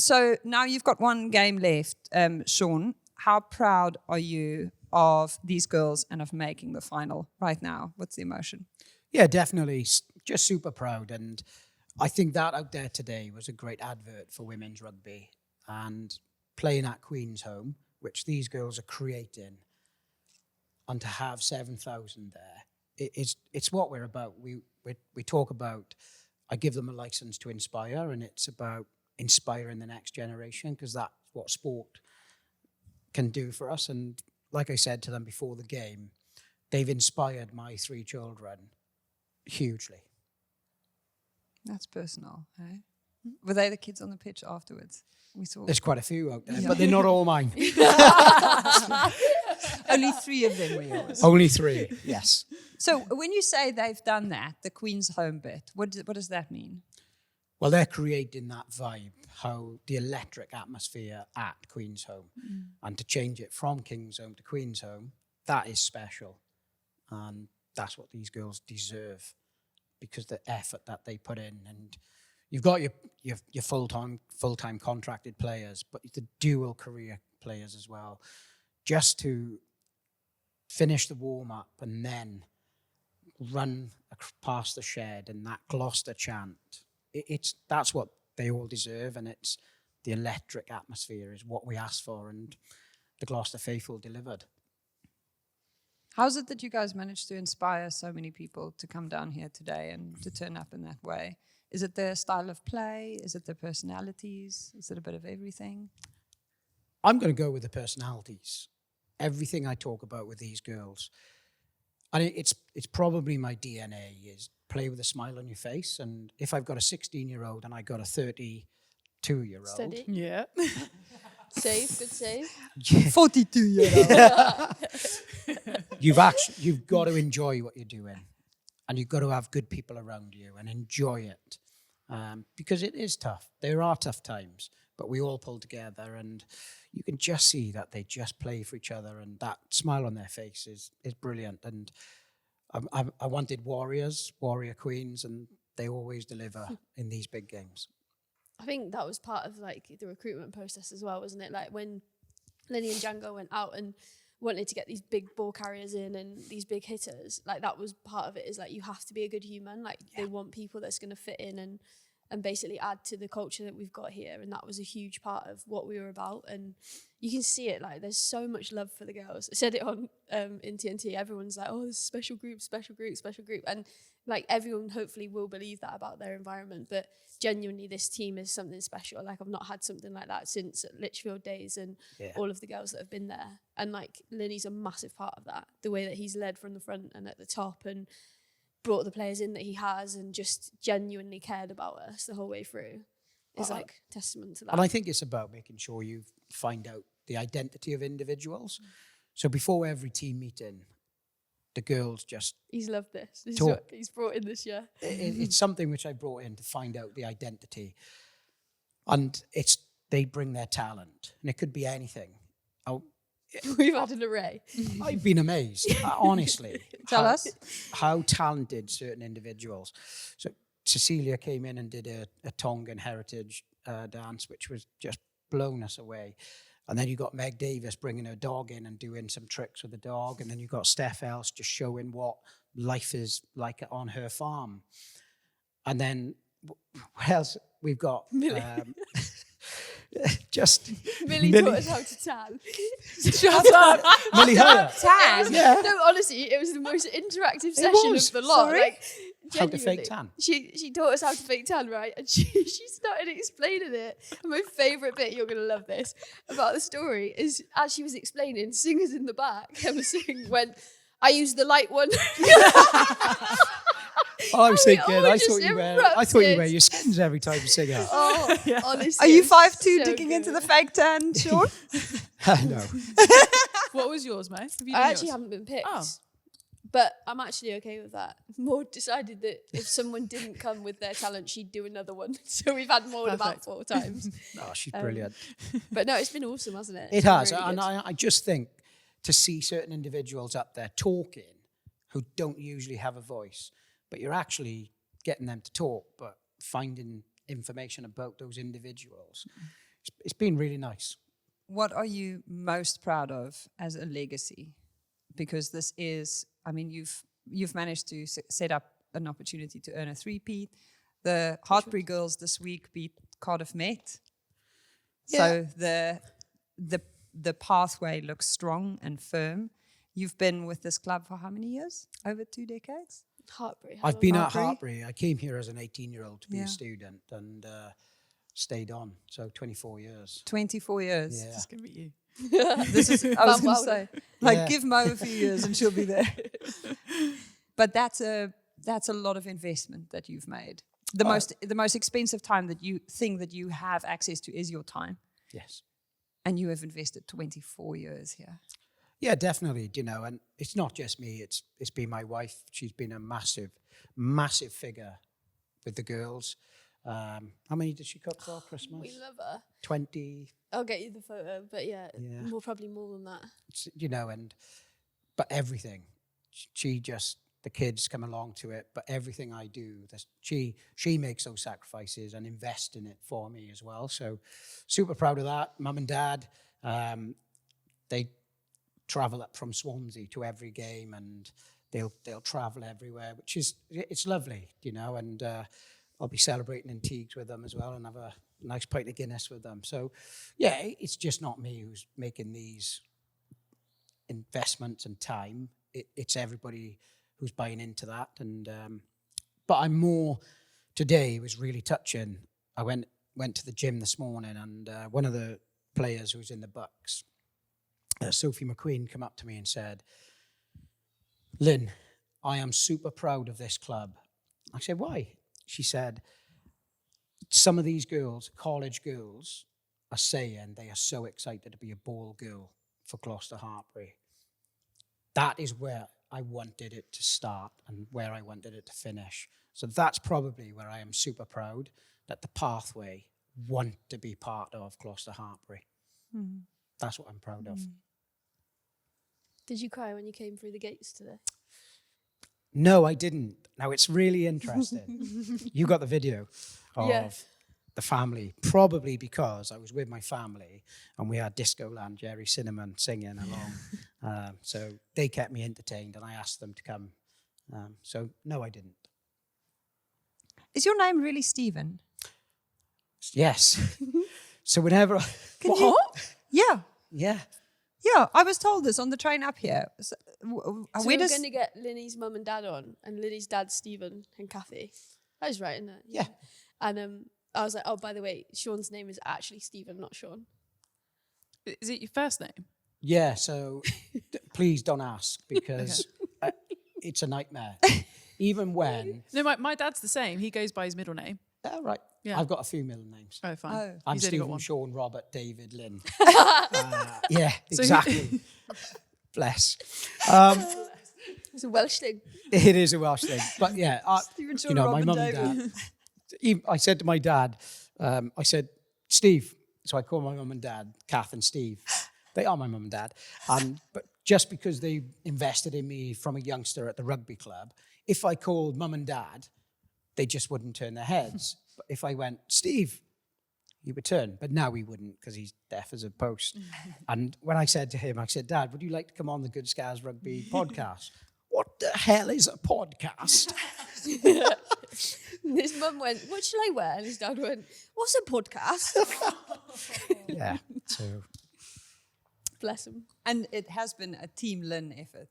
So now you've got one game left. Sean, how proud are you of these girls and of making the final right now? What's the emotion? Yeah, definitely. Just super proud. And I think that out there today was a great advert for women's rugby. And playing at Queensholm, which these girls are creating, and to have 7,000 there, it's what we're about. We talk about, I give them a license to inspire, and it's about inspiring the next generation, because that's what sport can do for us. And like I said to them before the game, they've inspired my 3 children hugely. That's personal, eh? Were they the kids on the pitch afterwards? We saw. There's quite a few out there, but they're not all mine. Only 3 of them were yours. Only 3, yes. So when you say they've done that, the Queensholm bit, what does that mean? Well, they're creating that vibe, how the electric atmosphere at Queensholm, and to change it from Kingsholm to Queensholm, that is special. And that's what these girls deserve, because the effort that they put in. And you've got your full-time contracted players, but the dual career players as well. Just to finish the warm-up and then run past the shed and that Gloucester chant, that's what they all deserve, and it's the electric atmosphere is what we asked for, and the Gloucester faithful delivered. How is it that you guys managed to inspire so many people to come down here today and to turn up in that way? Is it their style of play? Is it their personalities? Is it a bit of everything? I'm going to go with the personalities. Everything I talk about with these girls, and it's probably my DNA, is play with a smile on your face. And if I've got a 16-year-old and I got a 32-year-old... Steady. Yeah. Save, good save. 42-year-old. You've got to enjoy what you're doing, and you've got to have good people around you and enjoy it, because it is tough. There are tough times, but we all pull together, and you can just see that they just play for each other, and that smile on their face is brilliant. And I wanted warrior queens, and they always deliver in these big games. I think that was part of like the recruitment process as well, wasn't it? Like when Lynnie and Django went out and wanted to get these big ball carriers in and these big hitters, like that was part of it, is like you have to be a good human. Like they want people that's going to fit in and basically add to the culture that we've got here. And that was a huge part of what we were about. And you can see it, like there's so much love for the girls. I said it on in TNT, everyone's like, oh, this is special group. And like everyone hopefully will believe that about their environment. But genuinely, this team is something special. Like I've not had something like that since Litchfield days and all of the girls that have been there. And like Linnie's a massive part of that. The way that he's led from the front and at the top and brought the players in that he has and just genuinely cared about us the whole way through is like testament to that. And I think it's about making sure you find out the identity of individuals. So before every team meeting, the girls just... He's loved this. This is talk. what he's brought in this year. It's something which I brought in to find out the identity. And they bring their talent. And it could be anything. We've had an array. I've been amazed, honestly. Tell us. How talented certain individuals. So Cecilia came in and did a Tongan heritage dance, which was just blown us away. And then you got Meg Davis bringing her dog in and doing some tricks with the dog. And then you got Steph Else just showing what life is like on her farm. And then what else? We've got... just Millie taught us how to tan. Shut up. Millie Hire. Tan? Yeah. No, honestly, it was the most interactive session of the lot. Sorry? Like, How to genuinely. fake tan. She taught us how to fake tan, right? And she started explaining it. And my favourite bit, you're going to love this, about the story is as she was explaining, singers in the back, Emma Singh went, I use the light one. I was thinking, all I just thought you erupted. wear your skins every time you sing out. Oh, honestly. Are you it's 5'2" so digging good. into the fake tan, Sean? No. What was yours, mate? Have you I done actually yours? haven't been picked. Oh. But I'm actually okay with that. Maud decided that if someone didn't come with their talent, she'd do another one. So we've had Maud about 4 times. Oh, she's brilliant. But no, it's been awesome, hasn't it? It It's been has. really And good. I just think to see certain individuals up there talking who don't usually have a voice, but you're actually getting them to talk, but finding information about those individuals. it's been really nice. What are you most proud of as a legacy? Because this is, I mean, you've managed to set up an opportunity to earn a three-peat. The Hartpury girls this week beat Cardiff Met. So the pathway looks strong and firm. You've been with this club for how many years? Over 2 decades? Hartpury. I've been at Hartpury? Hartpury. I came here as an 18-year-old to be Yeah. a student and stayed on. So 24 years. 24 years. Yeah. It's gonna be you. This is, I was Van going to Wilder. say, like, Yeah. give Mo a few years and she'll be there. But that's a lot of investment that you've made. The most expensive thing that you have access to is your time. Yes. And you have invested 24 years here. Yeah, definitely. You know, and it's not just me. It's been my wife. She's been a massive figure with the girls. How many did she cook for Christmas? We love her. 20. I'll get you the photo, but yeah, Yeah. probably more than that. You know, but everything. She just, the kids come along to it, but everything I do, she makes those sacrifices and invests in it for me as well. So super proud of that. Mum and Dad, they travel up from Swansea to every game, and they'll travel everywhere, which is, it's lovely, you know, and I'll be celebrating in Teagues with them as well and have a nice pint of Guinness with them. So yeah, it's just not me who's making these investments and time. It's everybody who's buying into that. And but I'm more, today was really touching. I went to the gym this morning, and one of the players who's in the Bucks, Sophie McQueen, come up to me and said, "Lynn, I am super proud of this club." I said, "Why?" She said, "Some of these girls, college girls, are saying they are so excited to be a ball girl for Gloucester-Hartpury." That is where I wanted it to start and where I wanted it to finish. So that's probably where I am super proud that the pathway want to be part of Gloucester-Hartpury. That's what I'm proud of. Did you cry when you came through the gates today? No, I didn't. Now, it's really interesting. You got the video of Yeah. the family, probably because I was with my family and we had Disco Land, Jerry Cinnamon singing along. So they kept me entertained and I asked them to come. So no, I didn't. Is your name really Stephen? Yes. So whenever... Yeah. Yeah. Yeah, I was told this on the train up here. So, So where we're does going to get Linny's mum and dad on, and Linny's dad, Stephen, and Kathy. That is right, isn't it? Yeah. And I was like, oh, by the way, Sean's name is actually Stephen, not Sean. Is it your first name? Yeah, so please don't ask because it's a nightmare. Even when... No, my dad's the same. He goes by his middle name. Oh, right. Yeah. I've got a few middle names. Oh, fine. Oh. I'm He's only got Stephen, one. Sean, Robert, David, Lynn. Yeah, So exactly. Bless. It's a Welsh thing. It is a Welsh thing. But yeah, Stephen, Sean, you know, my Robin, mum and dad. I said to my dad, I said, Steve. So I call my mum and dad, Kath and Steve. They are my mum and dad. But just because they invested in me from a youngster at the rugby club, if I called mum and dad, they just wouldn't turn their heads. But if I went, Steve, he would turn. But now he wouldn't because he's deaf as a post. And when I said to him, I said, Dad, would you like to come on the Good Scaz Rugby podcast? What the hell is a podcast? And his mum went, what shall I wear? And his dad went, what's a podcast? Yeah. So, Bless him. And it has been a Team Lynn effort.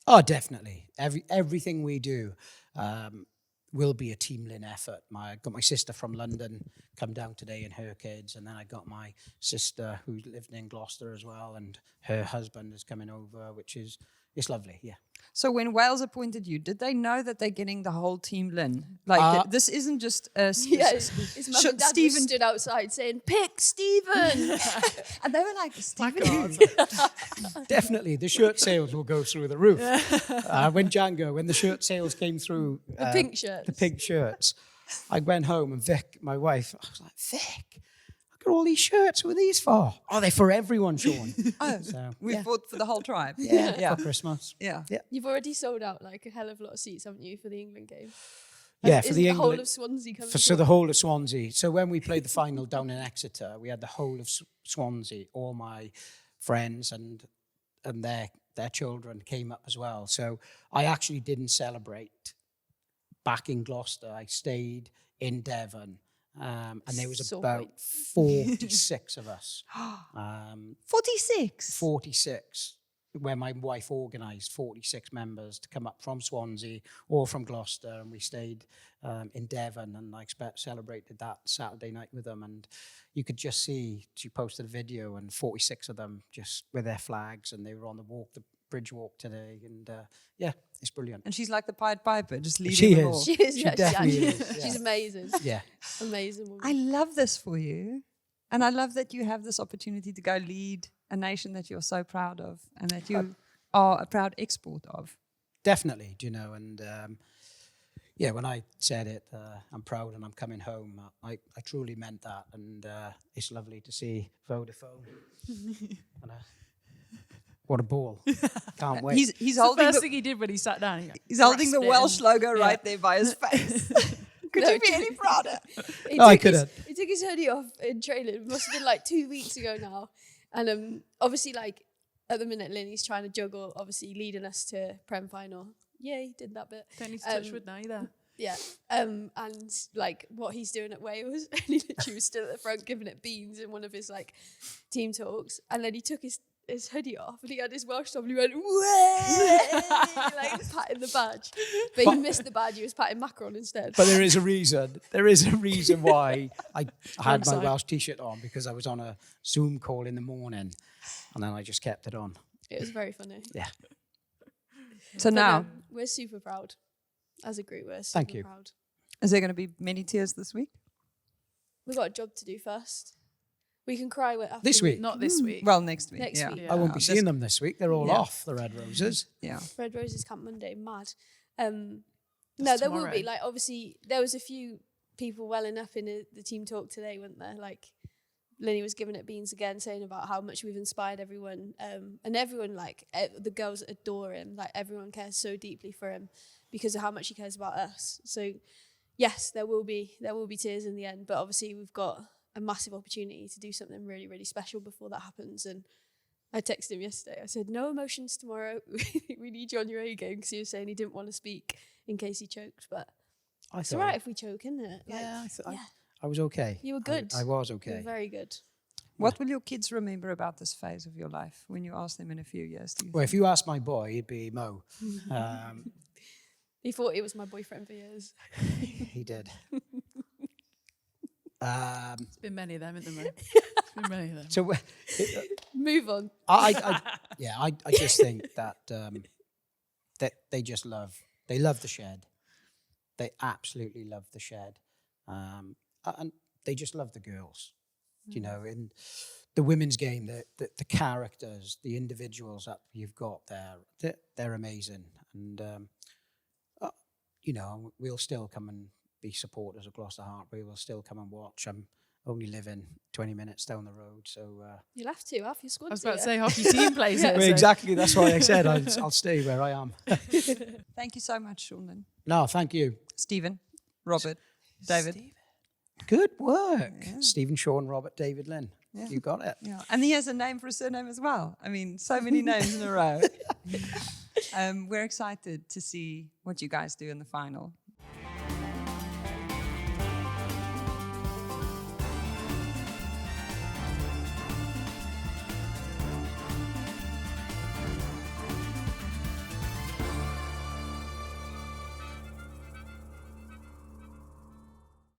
oh, definitely. Everything we do will be a Team Lynn effort. I got my sister from London come down today and her kids, and then I got my sister who lived in Gloucester as well, and her husband is coming over, it's lovely, yeah. So when Wales appointed you, did they know that they're getting the whole Team Lynn? Like, this isn't just a... Yeah, his mum and dad Stephen- stood outside saying, pick Stephen. And they were like, Stephen? Definitely, the shirt sales will go through the roof. When the shirt sales came through... The pink shirts. The pink shirts. I went home and Vic, my wife, I was like, Vic, look at all these shirts. Who are these for? Oh, they're for everyone, Sean. Oh, So, we yeah. bought for the whole tribe. Yeah, Yeah. for Christmas. Yeah. Yeah. You've already sold out like a hell of a lot of seats, haven't you, for the England game? Yeah, Is for the the whole England, of Swansea coming? so the whole of Swansea. So when we played the final down in Exeter, we had the whole of Swansea, all my friends and their children came up as well. So I actually didn't celebrate back in Gloucester. I stayed in Devon, and there was So about great. 46 of us. 46. 46, where my wife organised 46 members to come up from Swansea or from Gloucester, and we stayed in Devon, and I celebrated that Saturday night with them, and you could just see, she posted a video, and 46 of them just with their flags, and they were on the bridge walk today, and yeah, it's brilliant. And she's like the Pied Piper, just leading She them is. all. She is. She Yeah, definitely she is, She's yeah. amazing. Yeah. Amazing woman. I love this for you. And I love that you have this opportunity to go lead a nation that you're so proud of and that you are a proud export of. Definitely, do you know, and yeah, when I said it, I'm proud and I'm coming home, I truly meant that, and it's lovely to see Vodafone. And, what a ball. Can't wait. He's It's the holding first the, thing he did when he sat down. he's holding the grasped it Welsh and- logo yeah. right there by his face. Could No, you be any prouder? He No, I took his- couldn't. He took his hoodie off in training. It must have been like 2 weeks ago now. And obviously, like, at the minute, Linnie's trying to juggle, obviously, leading us to Prem final. Yay, did that bit. Don't need to touch wood now either. Yeah. And, like, what he's doing at Wales. And he literally was still at the front giving it beans in one of his, like, team talks. And then he took his hoodie off and he had his Welsh top and he went, "Way!" like patting the badge. But he missed the badge, he was patting Macron instead. But there is a reason. There is a reason why I had my Alongside. Welsh t-shirt on, because I was on a Zoom call in the morning, and then I just kept it on. It was very funny. Yeah. So But now, no, we're super proud. As a group, we're super Thank you. proud. is there going to be many tears this week? We've got a job to do first. We can cry after This week? Not this week. Well, next week. Next yeah. week. I won't be this- seeing them this week. They're all Yeah. off, the Red Roses. Yeah. Red Roses Camp Monday, mad. No, there will tomorrow. be. Like, obviously, there was a few people welling up in the team talk today, weren't there? Like, Lynnie was giving it beans again, saying about how much we've inspired everyone. And everyone, like, the girls adore him. Like, everyone cares so deeply for him because of how much he cares about us. So, yes, there will be tears in the end. But obviously, we've got a massive opportunity to do something really, really special before that happens. And I texted him yesterday. I said, no emotions tomorrow. We need you on your A game, because he was saying he didn't want to speak in case he choked. But it's all right if we choke, isn't it? Like, Yeah, yeah. I was okay. You were good. I was You okay. were very good. What will your kids remember about this phase of your life when you ask them in a few years? Do you Well, if think? you ask my boy, it'd be Mo. He thought he was my boyfriend for years. He did. It's been many of them, isn't there? It's been many of them. So Move on. I just think that they just love the shed. They absolutely love the shed, and they just love the girls. You know, in the women's game, the characters, the individuals that you've got there, they're amazing, and you know, we'll still come and be supporters of Gloucester-Hartpury. We'll still come and watch. I'm only living 20 minutes down the road, so. You'll have to. Half your squad's I was about to here. say half your team plays it. Well, so- exactly. That's why I said I'll stay where I am. Thank you so much, Sean. No, thank you. Stephen, Robert, David. Good work. Yeah. Stephen, Sean, Robert, David, Lynn. Yeah. You got it. Yeah, and he has a name for a surname as well. I mean, so many names in a row. We're excited to see what you guys do in the final.